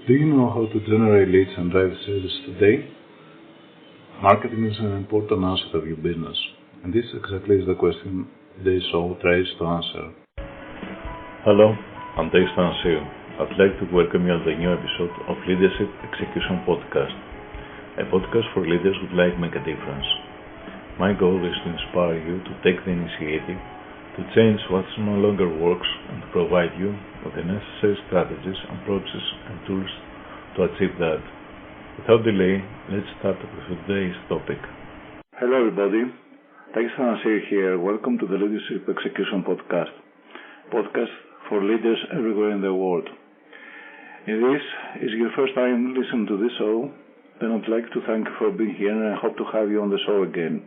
Do you know how to generate leads and drive sales today? Marketing is an important aspect of your business, and this exactly is the question today's show tries to answer. Hello, I'm Dave Stancio. I'd like to welcome you on the new episode of Leadership Execution Podcast, a podcast for leaders who would like to make a difference. My goal is to inspire you to take the initiative, to change what no longer works, and to provide you with the necessary strategies, approaches, and tools to achieve that. Without delay, let's start with today's topic. Hello everybody, Dave Stancio here. Welcome to the Leadership Execution Podcast for leaders everywhere in the world. If this is your first time listening to this show, then I'd like to thank you for being here and I hope to have you on the show again.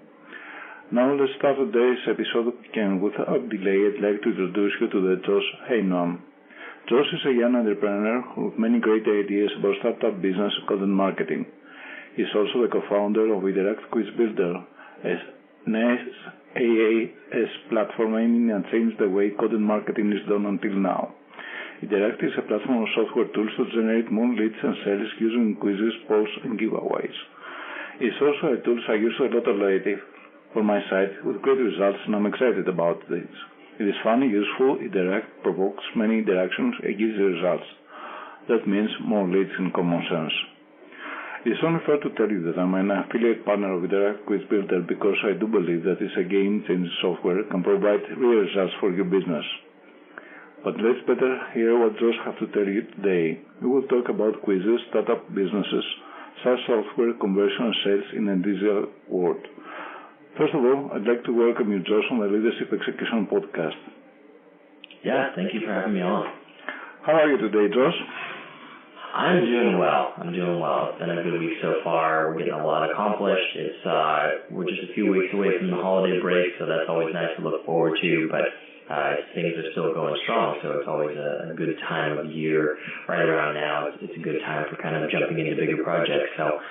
Now let's start today's episode again. Without delay, I'd like to introduce you to the Josh Haynam. Josh is a young entrepreneur with many great ideas about startup business and content marketing. He's also the co-founder of Interact Quiz Builder, a SaaS platform aiming at changing the way content marketing is done until now. Interact is a platform of software tools to generate more leads and sales using quizzes, polls, and giveaways. It's also a tool I use a lot lately for my site with great results, and I'm excited about this. It is fun, useful, Interact provokes many interactions and gives results. That means more leads and common sense. It is only fair to tell you that I'm an affiliate partner of Interact Quiz Builder because I do believe that it's a game-changing software can provide real results for your business. But let's better hear what Josh has to tell you today. We will talk about quizzes, startup businesses, SaaS software, conversion and sales in a digital world. First of all, I'd like to welcome you, Josh, on the Leadership Execution Podcast. Yeah, thank you for having me on. How are you today, Josh? I'm doing well. It's been a good week so far. We're getting a lot accomplished. We're just a few weeks away from the holiday break, so that's always nice to look forward to. But things are still going strong, so it's always a good time of year. Right around now, it's a good time for kind of jumping into bigger projects. So,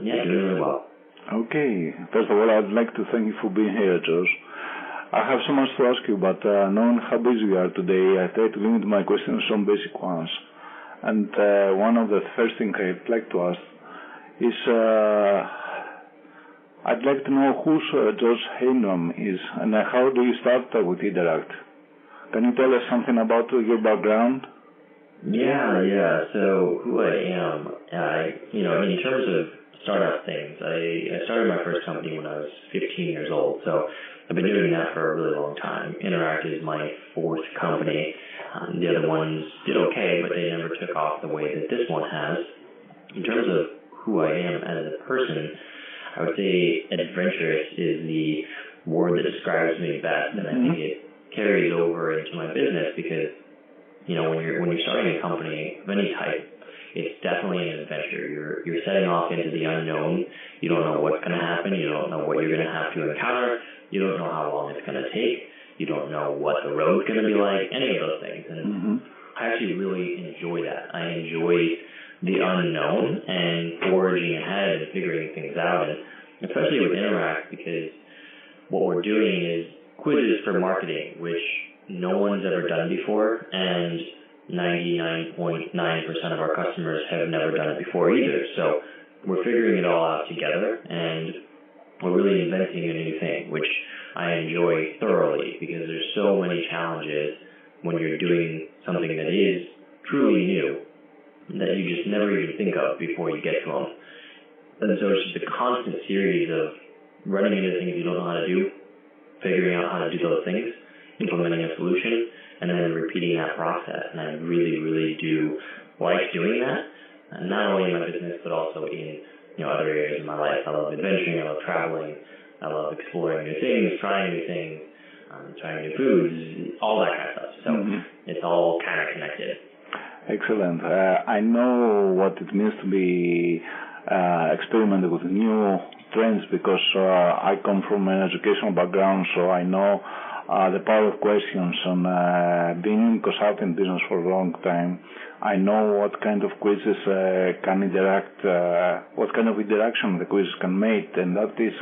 doing really well. Okay. First of all, I'd like to thank you for being here, Josh. I have so much to ask you, but knowing how busy we are today, I try to limit my questions to some basic ones. And one of the first things I'd like to ask is, I'd like to know who Josh Haynam is and how do you start with Interact? Can you tell us something about your background? Yeah. So who I am, in terms of startup things, I started my first company when I was 15 years old. So I've been doing that for a really long time. Interact is my fourth company. The other ones did okay, but they never took off the way that this one has. In terms of who I am as a person, I would say adventurous is the word that describes me best, and I think it carries over into my business because, when you're starting a company of any type, it's definitely an adventure. You're setting off into the unknown. You don't know what's going to happen. You don't know what you're going to have to encounter. You don't know how long it's going to take. You don't know what the road's going to be like, any of those things. And I actually really enjoy that. I enjoy the unknown and forging ahead and figuring things out. And especially with Interact, because what we're doing is quizzes for marketing, which no one's ever done before. And 99.9% of our customers have never done it before either. So we're figuring it all out together, and we're really inventing a new thing, which I enjoy thoroughly because there's so many challenges when you're doing something that is truly new that you just never even think of before you get to them. And so it's just a constant series of running into things you don't know how to do, figuring out how to do those things, implementing a solution, and then repeating that process. And I really, really do like doing that, and not only in my business, but also in other areas of my life. I love adventuring, I love traveling, I love exploring new things, trying new things, trying new foods, all that kind of stuff. So it's all kind of connected. Excellent. I know what it means to be experimenting with new trends because I come from an educational background, so I know the power of questions and being in consulting business for a long time. I know what kind of quizzes can interact, what kind of interaction the quizzes can make, and that is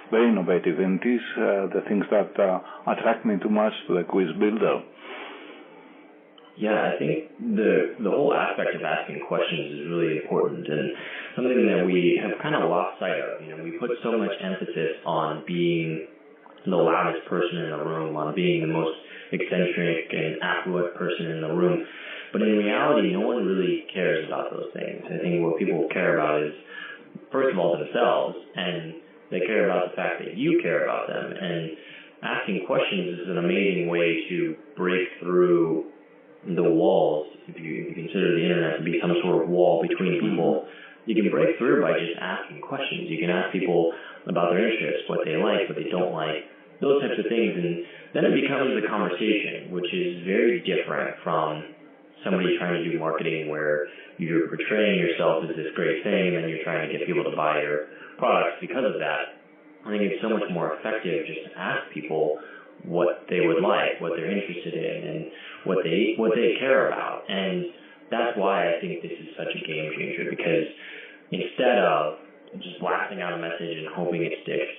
very innovative, and it is the things that attract me too much to the quiz builder. Yeah, I think the whole aspect of asking questions is really important and something that we have kind of lost sight of. We put so much emphasis on being the loudest person in the room, on being the most eccentric and affluent person in the room. But in reality, no one really cares about those things. I think what people care about is, first of all, themselves, and they care about the fact that you care about them. And asking questions is an amazing way to break through the walls. If you consider the internet to be some sort of wall between people, you can break through by just asking questions. You can ask people about their interests, what they like, what they don't like, those types of things, and then it becomes a conversation, which is very different from somebody trying to do marketing where you're portraying yourself as this great thing and then you're trying to get people to buy your products because of that. I think it's so much more effective just to ask people what they would like, what they're interested in, and what they care about. And that's why I think this is such a game changer, because instead of just blasting out a message and hoping it sticks,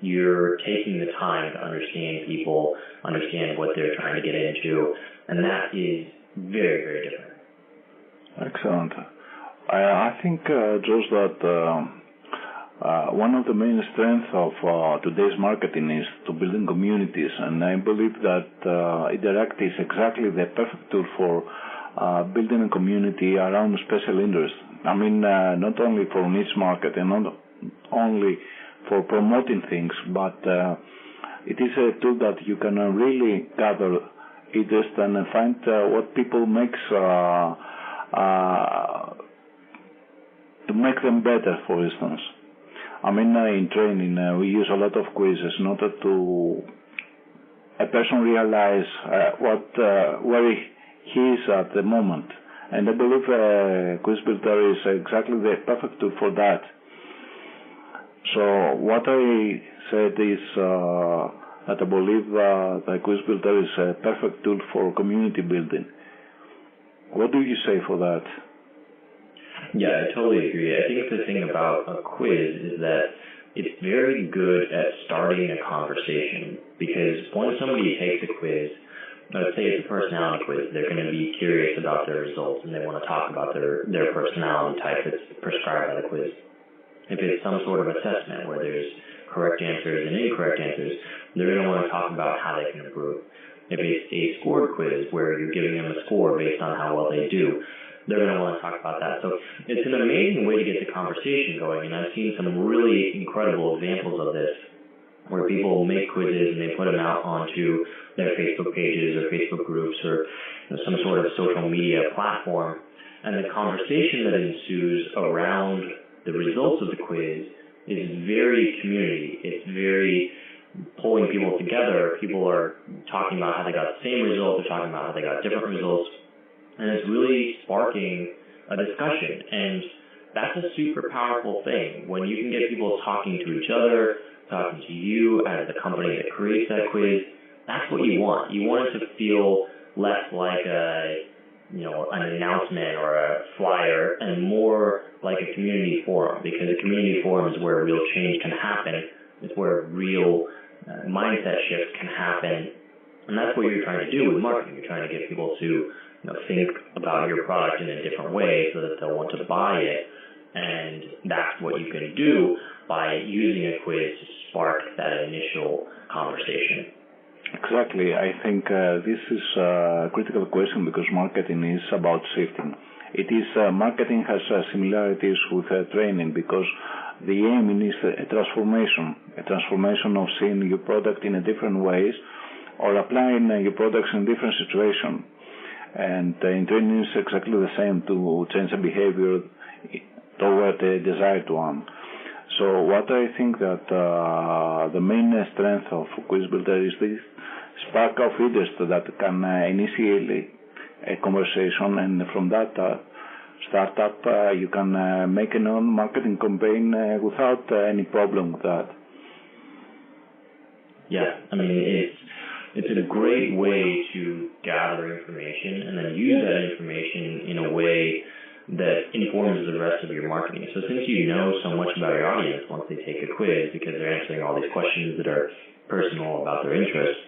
you're taking the time to understand people, understand what they're trying to get into, and that is very, very different. Excellent. I think, Josh, that one of the main strengths of today's marketing is to building communities, and I believe that Interact is exactly the perfect tool for building a community around special interests. I mean, not only for niche market and not only for promoting things, but it is a tool that you can really gather interest and find what people makes to make them better, for instance. I mean, in training, we use a lot of quizzes in order to a person realize where he is at the moment. And I believe Quiz Builder is exactly the perfect tool for that. So what I said is that I believe the Quiz Builder is a perfect tool for community building. What do you say for that? Yeah, I totally agree. I think the thing about a quiz is that it's very good at starting a conversation, because when somebody takes a quiz, let's say it's a personality quiz, they're going to be curious about their results and they want to talk about their personality type that's prescribed by the quiz. If it's some sort of assessment where there's correct answers and incorrect answers, they're going to want to talk about how they can improve. If it's a scored quiz where you're giving them a score based on how well they do, they're going to want to talk about that. So it's an amazing way to get the conversation going, and I've seen some really incredible examples of this where people make quizzes and they put them out onto their Facebook pages or Facebook groups or some sort of social media platform, and the conversation that ensues around the results of the quiz is very community. It's very pulling people together. People are talking about how they got the same result, they're talking about how they got different results, and it's really sparking a discussion. And that's a super powerful thing. When you can get people talking to each other, talking to you as the company that creates that quiz, that's what you want. You want it to feel less like an announcement or a flyer and more like a community forum, because a community forum is where real change can happen. It's where real mindset shifts can happen. And that's what you're trying to do with marketing. You're trying to get people to think about your product in a different way so that they'll want to buy it. And that's what you can do by using a quiz to spark that initial conversation. Exactly. I think this is a critical question, because marketing is about shifting. It is marketing has similarities with training, because the aim is a transformation of seeing your product in a different ways or applying your products in different situations. And in training is exactly the same, to change a behavior toward a desired one. So what I think that the main strength of Quiz Builder is this spark of interest that can initiate a conversation, and from that startup you can make a non-marketing campaign without any problem with that. Yeah, I mean, it's a great way to gather information and then use that information in a way that informs the rest of your marketing. So since you know so much about your audience once they take a quiz, because they're answering all these questions that are personal about their interests,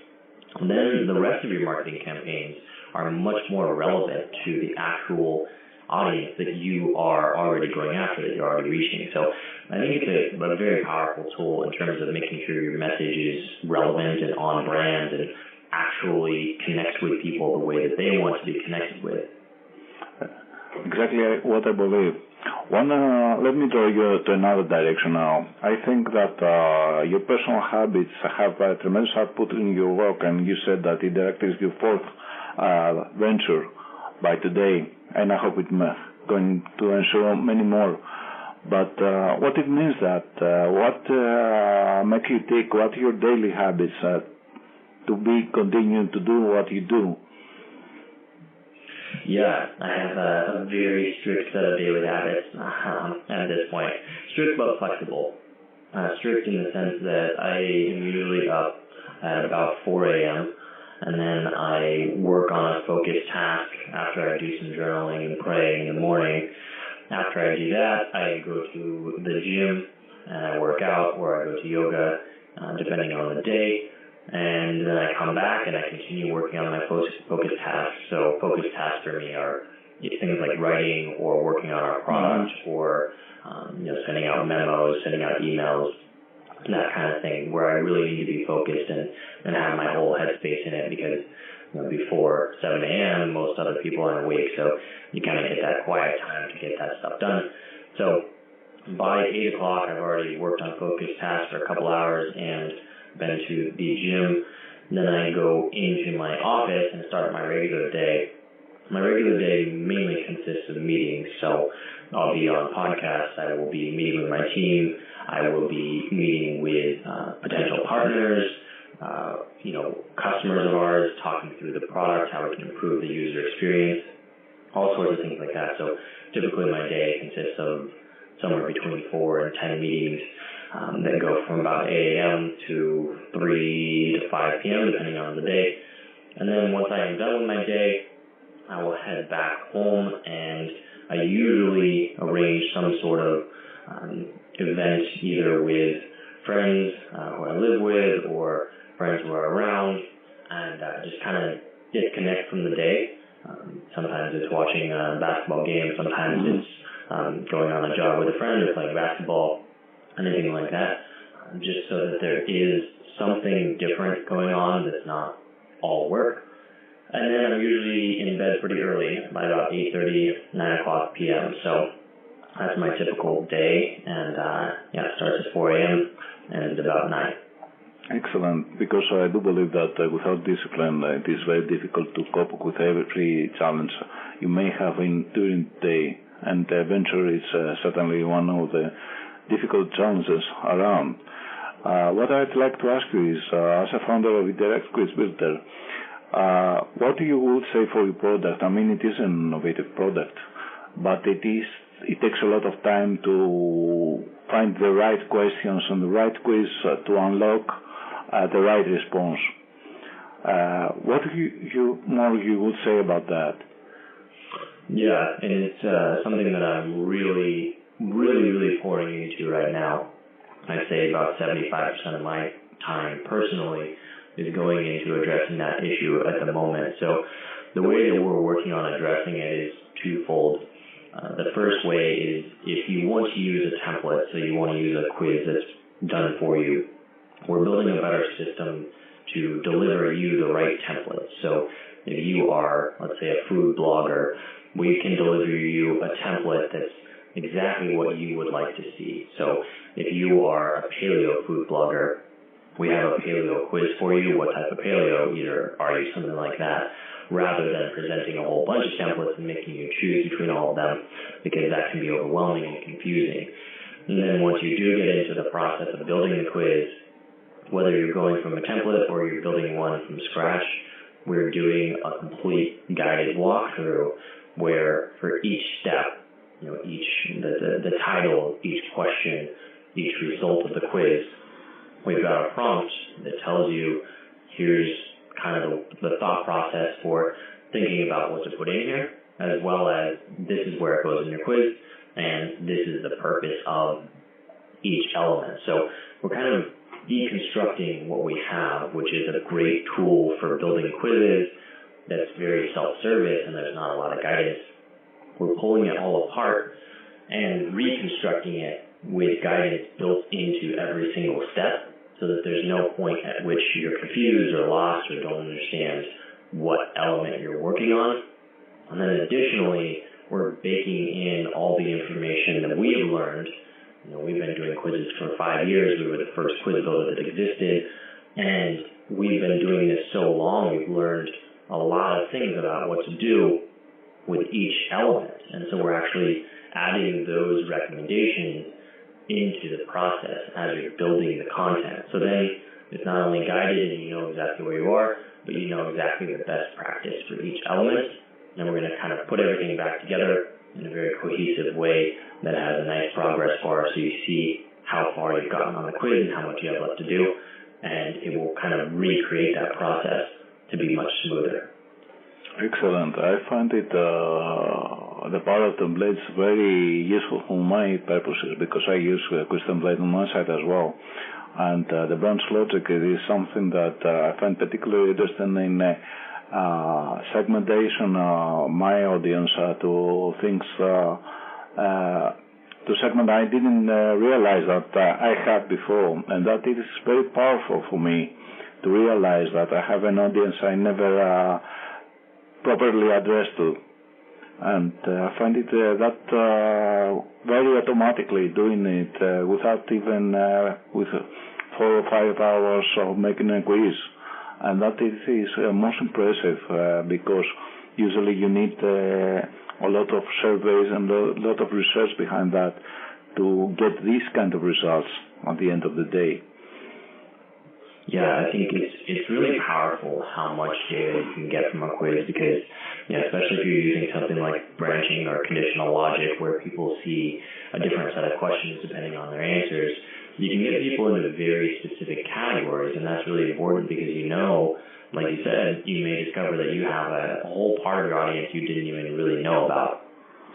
then the rest of your marketing campaigns are much more relevant to the actual audience that you are already going after, that you're already reaching. So I think it's a very powerful tool in terms of making sure your message is relevant and on brand and actually connects with people the way that they want to be connected with. Exactly what I believe. Let me draw you to another direction now. I think that your personal habits have a tremendous output in your work, and you said that Interactive is your fourth venture by today, and I hope it's going to ensure many more. But what it means that, what make you tick, what are your daily habits to be continuing to do what you do? Yeah, I have a very strict set of daily habits at this point. Strict but flexible. Strict in the sense that I am usually up at about 4 a.m. and then I work on a focused task after I do some journaling and praying in the morning. After I do that, I go to the gym and I work out, or I go to yoga, depending on the day. And then I come back and I continue working on my focused tasks. So focused tasks for me are things like writing or working on our product or sending out memos, sending out emails, that kind of thing, where I really need to be focused and have my whole headspace in it, because before 7 a.m. most other people aren't awake, so you kind of get that quiet time to get that stuff done. So by 8 o'clock I've already worked on focused tasks for a couple hours and been to the gym. Then I go into my office and start my regular day. My regular day mainly consists of meetings, so I'll be on podcasts, I will be meeting with my team, I will be meeting with potential partners, customers of ours, talking through the product, how we can improve the user experience, all sorts of things like that. So typically my day consists of somewhere between 4 and 10 meetings that go from about 8 a.m. to 3 to 5 p.m. depending on the day. And then once I am done with my day, I will head back home, and I usually arrange some sort of event either with friends who I live with or friends who are around, and just kind of disconnect from the day. Sometimes it's watching a basketball game, sometimes it's going on a jog with a friend or playing basketball, anything like that, just so that there is something different going on that's not all work. And then I'm usually in bed pretty early, by about 8:30, 9 o'clock p.m. So that's my typical day, and it starts at 4 a.m. and ends about 9. Excellent, because I do believe that without discipline it is very difficult to cope with every challenge you may have during the day, and venture is certainly one of the difficult challenges around. What I'd like to ask you is, as a founder of Interactive Quiz Builder, what you would say for your product? I mean, it is an innovative product, but it takes a lot of time to find the right questions and the right quiz to unlock the right response. What you would say about that? Yeah, and it's something that I'm really pouring into right now. I'd say about 75% of my time personally is going into addressing that issue at the moment. So the way that we're working on addressing it is twofold. The first way is if you want to use a template, so you want to use a quiz that's done for you, we're building a better system to deliver you the right template. So if you are, let's say, a food blogger, we can deliver you a template that's exactly what you would like to see. So if you are a paleo food blogger, we have a paleo quiz for you. What type of paleo eater are you? Something like that, rather than presenting a whole bunch of templates and making you choose between all of them, because that can be overwhelming and confusing. And then once you do get into the process of building the quiz, whether you're going from a template or you're building one from scratch, we're doing a complete guided walkthrough where for each step, the title, each question, each result of the quiz, we've got a prompt that tells you here's kind of the thought process for thinking about what to put in here, as well as this is where it goes in your quiz, and this is the purpose of each element. So we're kind of deconstructing what we have, which is a great tool for building quizzes, that's very self-service and there's not a lot of guidance, we're pulling it all apart and reconstructing it with guidance built into every single step so that there's no point at which you're confused or lost or don't understand what element you're working on. And then additionally, we're baking in all the information that we have learned. We've been doing quizzes for 5 years. We were the first quiz builder that existed. And we've been doing this so long, we've learned a lot of things about what to do with each element. And so we're actually adding those recommendations into the process as you're building the content. So then it's not only guided and you know exactly where you are, but you know exactly the best practice for each element. And we're going to kind of put everything back together in a very cohesive way that has a nice progress bar so you see how far you've gotten on the quiz and how much you have left to do. And it will kind of recreate that process to be much smoother. Excellent. I find it the power of templates very useful for my purposes because I use quiz template on my side as well. And the branch logic is something that I find particularly interesting in segmentation my audience to things to segment I didn't realize that I had before, and that it is very powerful for me to realize that I have an audience I never properly addressed to, and I find it that very automatically doing it without even with 4 or 5 hours of making a quiz, and that is most impressive because usually you need a lot of surveys and a lot of research behind that to get these kind of results at the end of the day. Yeah, I think it's really powerful how much data you can get from a quiz because, especially if you're using something like branching or conditional logic where people see a different set of questions depending on their answers, you can get people into very specific categories, and that's really important because like you said, you may discover that you have a whole part of your audience you didn't even really know about,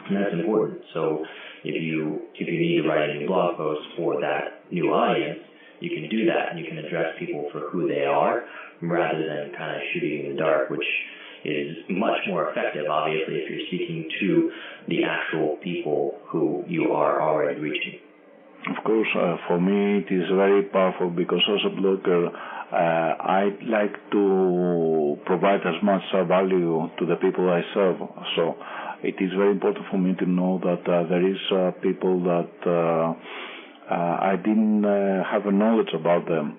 and that's important. So if you need to write a new blog post for that new audience, you can do that, and you can address people for who they are rather than kind of shooting in the dark, which is much more effective, obviously, if you're speaking to the actual people who you are already reaching. Of course, for me it is very powerful because as a blogger, I like to provide as much value to the people I serve. So it is very important for me to know that there is people that I didn't have a knowledge about them,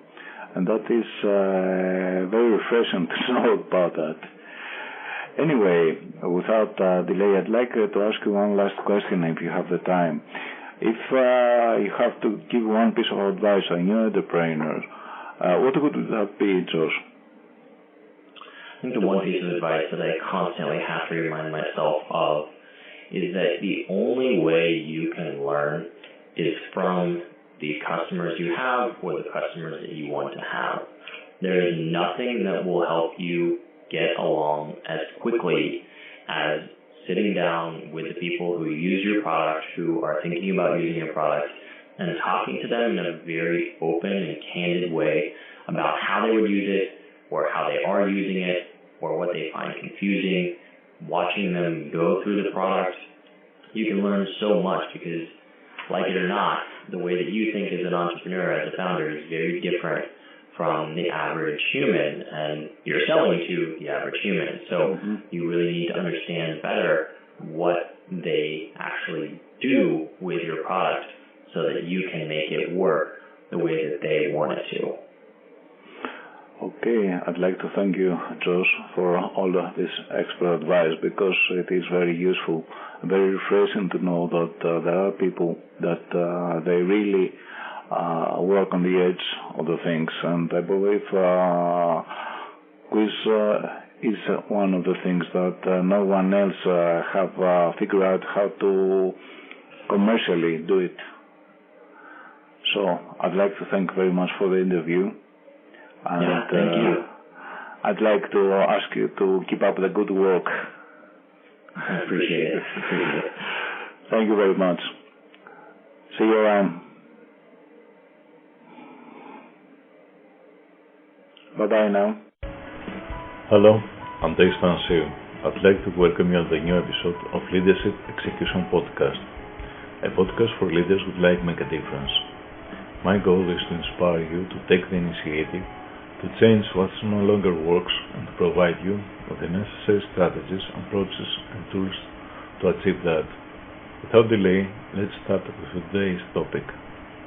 and that is very refreshing to know about that. Anyway, without delay, I'd like to ask you one last question if you have the time. If you have to give one piece of advice to a new entrepreneur, what would that be, Josh? I think the one piece of advice that I constantly have to remind myself of is that the only way you can learn is from the customers you have or the customers that you want to have. There is nothing that will help you get along as quickly as sitting down with the people who use your product, who are thinking about using your product, and talking to them in a very open and candid way about how they would use it, or how they are using it, or what they find confusing, watching them go through the product. You can learn so much because, like it or not, the way that you think as an entrepreneur, as a founder, is very different from the average human, and you're selling to the average human. So you really need to understand better what they actually do with your product so that you can make it work the way that they want it to. Okay, I'd like to thank you, Josh, for all of this expert advice because it is very useful, very refreshing to know that there are people that they really work on the edge of the things, and I believe quiz is one of the things that no one else have figured out how to commercially do it. So I'd like to thank you very much for the interview. And thank you. I'd like to ask you to keep up the good work. I appreciate it. Thank you very much. See you around. Bye-bye now. Hello, I'm Dave Stansiu. I'd like to welcome you on the new episode of Leadership Execution Podcast, a podcast for leaders who'd like to make a difference. My goal is to inspire you to take the initiative, to change what no longer works, and to provide you with the necessary strategies, approaches, and tools to achieve that. Without delay, let's start with today's topic.